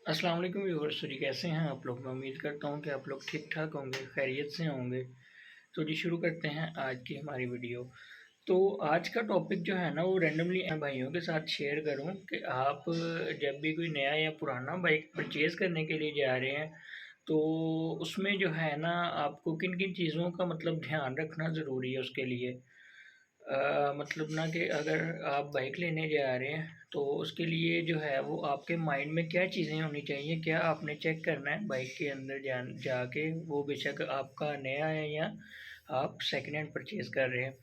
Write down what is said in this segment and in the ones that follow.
अस्सलाम वालेकुम व्यूअर्स। जी कैसे हैं आप लोग? मैं उम्मीद करता हूं कि आप लोग ठीक ठाक होंगे, खैरियत से होंगे। तो जी शुरू करते हैं आज की हमारी वीडियो। तो आज का टॉपिक जो है ना वो रैंडमली भाइयों के साथ शेयर करूं कि आप जब भी कोई नया या पुराना बाइक परचेज़ करने के लिए जा रहे हैं तो उसमें जो है ना आपको किन किन चीज़ों का मतलब ध्यान रखना ज़रूरी है उसके लिए। मतलब ना कि अगर आप बाइक लेने जा रहे हैं तो उसके लिए जो है वो आपके माइंड में क्या चीज़ें होनी चाहिए, क्या आपने चेक करना है बाइक के अंदर जाके, वो बेशक आपका नया है या आप सेकंड हैंड परचेज़ कर रहे हैं।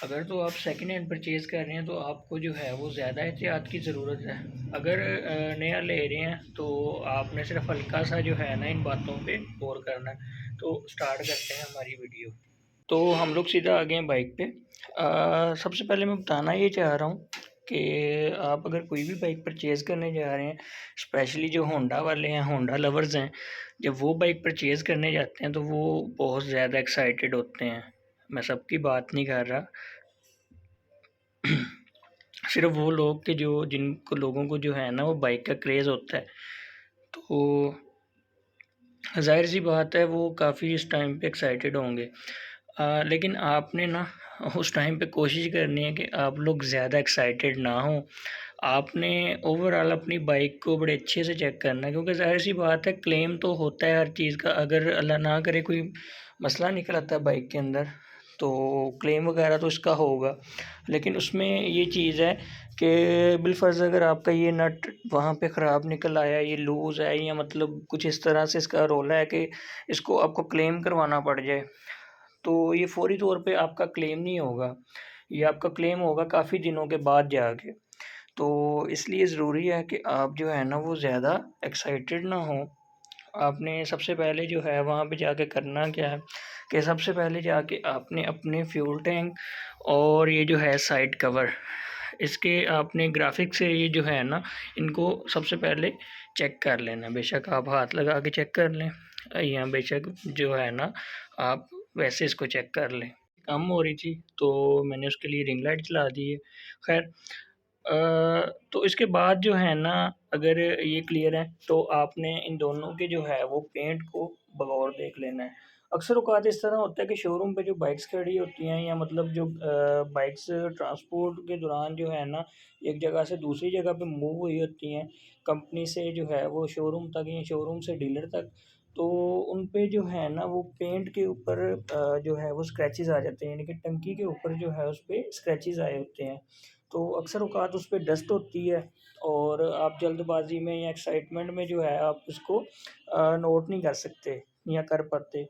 अगर तो आप सेकंड हैंड परचेज़ कर रहे हैं तो आपको जो है वो ज़्यादा एहतियात की ज़रूरत है। अगर नया ले रहे हैं तो आपने सिर्फ हल्का सा जो है ना इन बातों पे गौर करना है। तो स्टार्ट करते हैं हमारी वीडियो। तो हम लोग सीधा आ गए हैं बाइक पे। सबसे पहले मैं बताना ये चाह रहा हूँ कि आप अगर कोई भी बाइक परचेज़ करने जा रहे हैं, स्पेशली जो होंडा वाले हैं, होंडा लवर्स हैं, जब वो बाइक परचेज़ करने जाते हैं तो वो बहुत ज़्यादा एक्साइटेड होते हैं। मैं सबकी बात नहीं कर रहा, सिर्फ वो लोग के जो जिनको लोगों को जो है ना वो बाइक का क्रेज़ होता है। तो ज़ाहिर सी बात है वो काफ़ी इस टाइम पे एक्साइटेड होंगे। लेकिन आपने ना उस टाइम पे कोशिश करनी है कि आप लोग ज़्यादा एक्साइटेड ना हों। आपने ओवरऑल अपनी बाइक को बड़े अच्छे से चेक करना है, क्योंकि ज़ाहिर-सी बात है क्लेम तो होता है हर चीज़ का। अगर अल्लाह ना करे कोई मसला निकल आता है बाइक के अंदर, तो क्लेम वगैरह तो इसका होगा। लेकिन उसमें ये चीज़ है कि बिलफ़र्ज़ अगर आपका ये नट वहाँ पे ख़राब निकल आया, ये लूज़ है या मतलब कुछ इस तरह से इसका रोला है कि इसको आपको क्लेम करवाना पड़ जाए, तो ये फ़ौरी तौर पे आपका क्लेम नहीं होगा। ये आपका क्लेम होगा काफ़ी दिनों के बाद जाके। तो इसलिए ज़रूरी है कि आप जो है ना वो ज़्यादा एक्साइटेड ना हों। आपने सबसे पहले जो है वहाँ पे जाके करना क्या है कि सबसे पहले जाके आपने अपने फ्यूल टैंक और ये जो है साइड कवर, इसके आपने ग्राफिक से ये जो है ना इनको सबसे पहले चेक कर लेना। बेशक आप हाथ लगा के चेक कर लें या बेशक जो है ना आप वैसे इसको चेक कर लें। कम हो रही थी तो मैंने उसके लिए रिंग लाइट चला दी है। खैर, तो इसके बाद जो है ना अगर ये क्लियर है तो आपने इन दोनों के जो है वो पेंट को बगौर देख लेना है। अक्सर औक़ात इस तरह होता है कि शोरूम पे जो बाइक्स खड़ी होती हैं या मतलब जो बाइक्स ट्रांसपोर्ट के दौरान जो है ना एक जगह से दूसरी जगह पे मूव हुई होती हैं, कंपनी से जो है वो शोरूम तक या शोरूम से डीलर तक, तो उन पे जो है ना वो पेंट के ऊपर जो है वो स्क्रैचेज़ आ जाते हैं, यानी कि टंकी के ऊपर जो है उसपे स्क्रैचेज़ आए होते हैं। तो अक्सर औक़ात उसपे डस्ट होती है और आप जल्दबाज़ी में या एक्साइटमेंट में जो है आप उसको नोट नहीं कर सकते या कर पाते।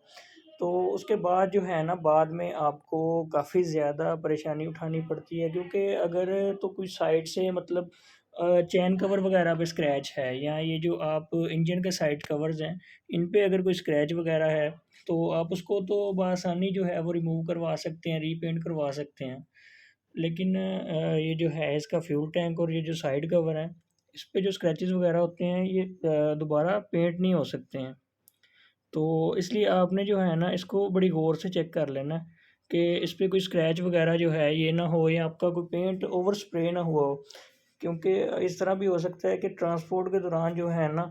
तो उसके बाद जो है ना बाद में आपको काफ़ी ज़्यादा परेशानी उठानी पड़ती है, क्योंकि अगर तो कोई साइड से मतलब चेन कवर वग़ैरह पे स्क्रैच है या ये जो आप इंजन के साइड कवर्स हैं, इन पे अगर कोई स्क्रैच वग़ैरह है, तो आप उसको तो बआसानी जो है वो रिमूव करवा सकते हैं, रीपेंट करवा सकते हैं। लेकिन ये जो है इसका फ्यूल टैंक और ये जो साइड कवर है, इस पे जो स्क्रैचेज़ वग़ैरह होते हैं ये दोबारा पेंट नहीं हो सकते हैं। तो इसलिए आपने जो है ना इसको बड़ी गौर से चेक कर लेना है कि इस पे कोई स्क्रैच वग़ैरह जो है ये ना हो या आपका कोई पेंट ओवर स्प्रे ना हुआ हो। क्योंकि इस तरह भी हो सकता है कि ट्रांसपोर्ट के दौरान जो है ना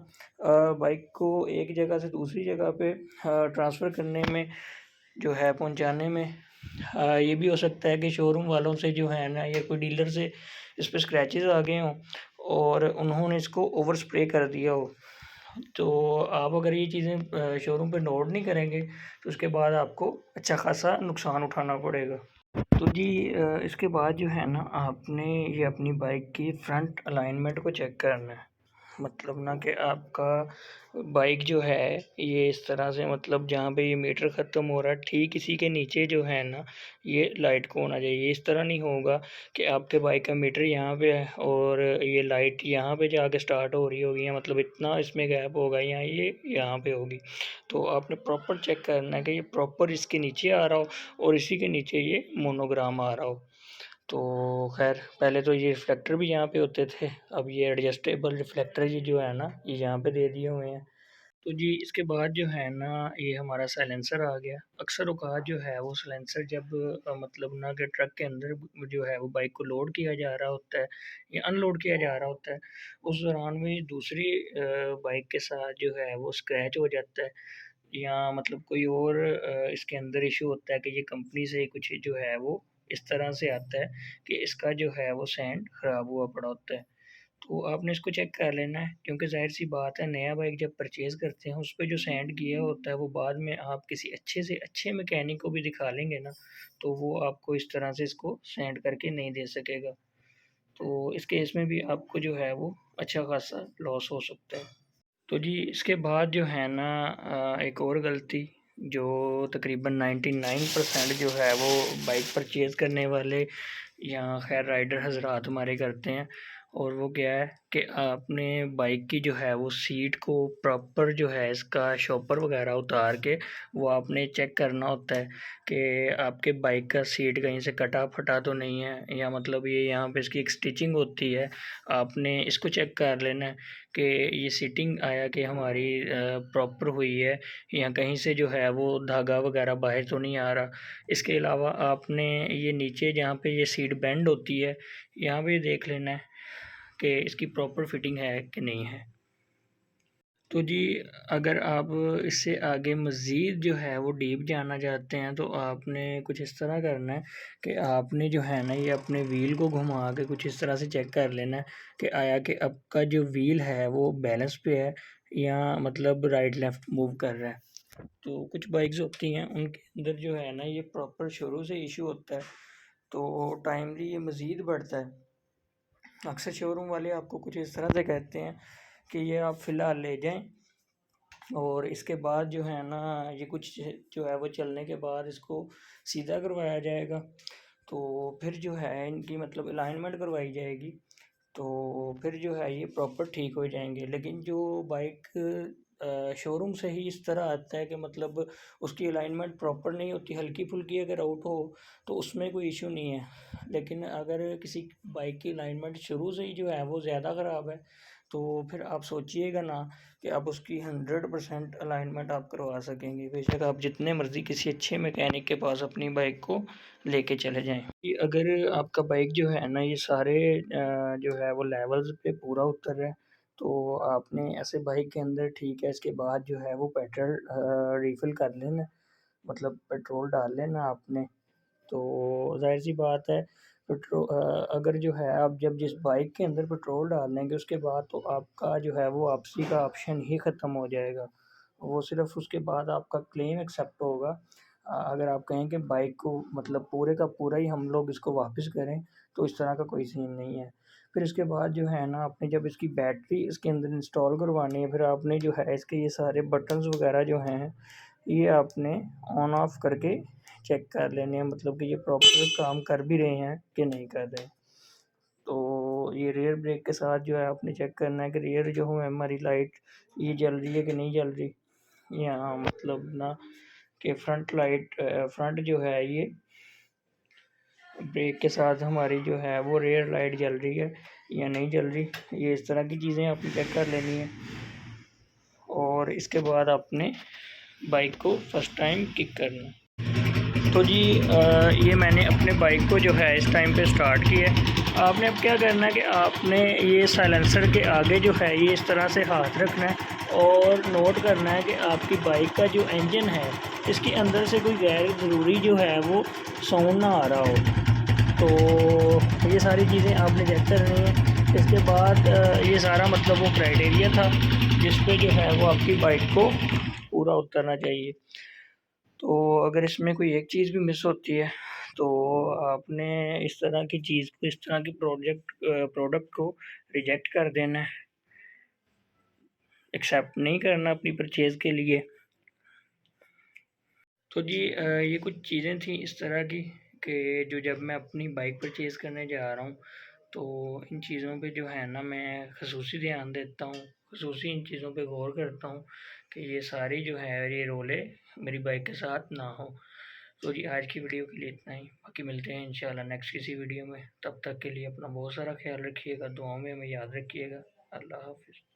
बाइक को एक जगह से दूसरी जगह पे ट्रांसफ़र करने में जो है पहुँचाने में ये भी हो सकता है कि शोरूम वालों से जो है ना या कोई डीलर से इस पे स्क्रैचेज़ आ गए हों और उन्होंने इसको ओवर स्प्रे कर दिया हो। तो आप अगर ये चीज़ें शोरूम पे नोट नहीं करेंगे तो उसके बाद आपको अच्छा ख़ासा नुकसान उठाना पड़ेगा। तो जी इसके बाद जो है ना आपने ये अपनी बाइक की फ्रंट अलाइनमेंट को चेक करना है। मतलब ना कि आपका बाइक जो है ये इस तरह से मतलब जहाँ पे ये मीटर ख़त्म हो रहा है ठीक इसी के नीचे जो है ना ये लाइट को होना चाहिए। इस तरह नहीं होगा कि आपके बाइक का मीटर यहाँ पे है और ये लाइट यहाँ पे जाके स्टार्ट हो रही होगी या मतलब इतना इसमें गैप होगा या ये यहाँ पे होगी। तो आपने प्रॉपर चेक करना है कि ये प्रॉपर इसके नीचे आ रहा हो और इसी के नीचे ये मोनोग्राम आ रहा हो। तो ख़ैर पहले तो ये रिफ्लेक्टर भी यहाँ पे होते थे, अब ये एडजस्टेबल रिफ्लेक्टर ये जो है ना ये यहाँ पे दे दिए हुए हैं। तो जी इसके बाद जो है ना ये हमारा साइलेंसर आ गया। अक्सर औक़ात जो है वो साइलेंसर जब मतलब ना कि ट्रक के अंदर जो है वो बाइक को लोड किया जा रहा होता है या अनलोड किया जा रहा होता है, उस दौरान में दूसरी बाइक के साथ जो है वो स्क्रैच हो जाता है या मतलब कोई और इसके अंदर इश्यू होता है कि ये कंपनी से कुछ जो है वो इस तरह से आता है कि इसका जो है वो सैंड ख़राब हुआ पड़ा होता है। तो आपने इसको चेक कर लेना है क्योंकि ज़ाहिर-सी बात है नया बाइक जब परचेज़ करते हैं उस पे जो सैंड किया होता है वो बाद में आप किसी अच्छे से अच्छे मैकेनिक को भी दिखा लेंगे ना, तो वो आपको इस तरह से इसको सैंड करके नहीं दे सकेगा। तो इस केस में भी आपको जो है वो अच्छा खासा लॉस हो सकता है। तो जी इसके बाद जो है ना एक और गलती जो तकरीबन 99% जो है वो बाइक परचेज़ करने वाले या खैर राइडर हज़रात हमारे करते हैं और वो क्या है कि आपने बाइक की जो है वो सीट को प्रॉपर जो है इसका शॉपर वगैरह उतार के वो आपने चेक करना होता है कि आपके बाइक का सीट कहीं से कटा फटा तो नहीं है या मतलब ये यहाँ पे इसकी एक स्टिचिंग होती है, आपने इसको चेक कर लेना है कि ये सीटिंग आया कि हमारी प्रॉपर हुई है या कहीं से जो है वो धागा वगैरह बाहर तो नहीं आ रहा। इसके अलावा आपने ये नीचे जहाँ पे ये सीट बेंड होती है, यहाँ पे देख लेना है कि इसकी प्रॉपर फिटिंग है कि नहीं है। तो जी अगर आप इससे आगे मज़ीद जो है वो डीप जाना चाहते हैं तो आपने कुछ इस तरह करना है कि आपने जो है ना ये अपने व्हील को घुमा के कुछ इस तरह से चेक कर लेना है कि आया कि आपका जो व्हील है वो बैलेंस पे है या मतलब राइट लेफ़्ट मूव कर रहा है। तो कुछ बाइक्स होती हैं उनके अंदर जो है ना ये प्रॉपर शुरू से इश्यू होता है, तो टाइमली ये मज़ीद बढ़ता है। अक्सर शोरूम वाले आपको कुछ इस तरह से कहते हैं कि ये आप फ़िलहाल ले जाएँ और इसके बाद जो है ना ये कुछ जो है वो चलने के बाद इसको सीधा करवाया जाएगा। तो फिर जो है इनकी मतलब अलाइनमेंट करवाई जाएगी, तो फिर जो है ये प्रॉपर ठीक हो जाएँगे। लेकिन जो बाइक शोरूम से ही इस तरह आता है कि मतलब उसकी अलाइनमेंट प्रॉपर नहीं होती, हल्की-फुल्की अगर आउट हो तो उसमें कोई इश्यू नहीं है। लेकिन अगर किसी बाइक की अलाइनमेंट शुरू से ही जो है वो ज़्यादा ख़राब है, तो फिर आप सोचिएगा ना कि आप उसकी 100% अलाइनमेंट आप करवा सकेंगे। बेशक आप जितने मर्ज़ी किसी अच्छे मैकेनिक के पास अपनी बाइक को लेके चले जाएँ। कि अगर आपका बाइक जो है ना ये सारे जो है वो लेवल्स पे पूरा उतर रहा है, तो आपने ऐसे बाइक के अंदर ठीक है इसके बाद जो है वो पेट्रोल रिफ़िल कर लेना, मतलब पेट्रोल डाल लेना आपने। तो ज़ाहिर-सी बात है अगर जो है आप जब जिस बाइक के अंदर पेट्रोल डाल लेंगे उसके बाद तो आपका जो है वो वापसी का ऑप्शन ही ख़त्म हो जाएगा। वो सिर्फ़ उसके बाद आपका क्लेम एक्सेप्ट होगा। अगर आप कहें कि बाइक को मतलब पूरे का पूरा ही हम लोग इसको वापस करें, तो इस तरह का कोई सीन नहीं है। फिर इसके बाद जो है ना आपने जब इसकी बैटरी इसके अंदर इंस्टॉल करवानी है, फिर आपने जो है इसके ये सारे बटन्स वग़ैरह जो हैं, ये आपने ऑन ऑफ करके चेक कर लेने हैं मतलब कि ये प्रॉपर काम कर भी रहे हैं कि नहीं कर रहे। तो ये रियर ब्रेक के साथ जो है आपने चेक करना है कि रियर जो है हमारी लाइट ये जल रही है कि नहीं जल रही। या मतलब ना कि फ्रंट लाइट फ्रंट जो है ये ब्रेक के साथ हमारी जो है वो रियर लाइट जल रही है या नहीं जल रही। ये इस तरह की चीज़ें आपने चेक कर लेनी है और इसके बाद आपने बाइक को फर्स्ट टाइम किक करना है। तो जी ये मैंने अपने बाइक को जो है इस टाइम पे स्टार्ट किया है। आपने अब क्या करना है कि आपने ये साइलेंसर के आगे जो है ये इस तरह से हाथ रखना है और नोट करना है कि आपकी बाइक का जो इंजन है इसके अंदर से कोई गैर ज़रूरी जो है वो साउंड ना आ रहा हो। तो ये सारी चीज़ें आपने चेक करनी है। इसके बाद ये सारा मतलब वो क्राइटेरिया था जिस पे जो है वो आपकी बाइक को पूरा उतरना चाहिए। तो अगर इसमें कोई एक चीज़ भी मिस होती है, तो आपने इस तरह की चीज़ को इस तरह की प्रोडक्ट को रिजेक्ट कर देना है, एक्सेप्ट नहीं करना अपनी परचेज़ के लिए। तो जी ये कुछ चीज़ें थी इस तरह की कि जो जब मैं अपनी बाइक परचेज़ करने जा रहा हूँ, तो इन चीज़ों पे जो है ना मैं ख़ुसूसी ध्यान देता हूँ, ख़ुसूसी इन चीज़ों पे गौर करता हूँ कि ये सारी जो है ये रोले मेरी बाइक के साथ ना हो। तो जी आज की वीडियो के लिए इतना ही, बाकी मिलते हैं इंशाल्लाह नेक्स्ट किसी वीडियो में। तब तक के लिए अपना बहुत सारा ख़्याल रखिएगा, दुआओं में हमें याद रखिएगा। अल्लाह हाफ़िज़।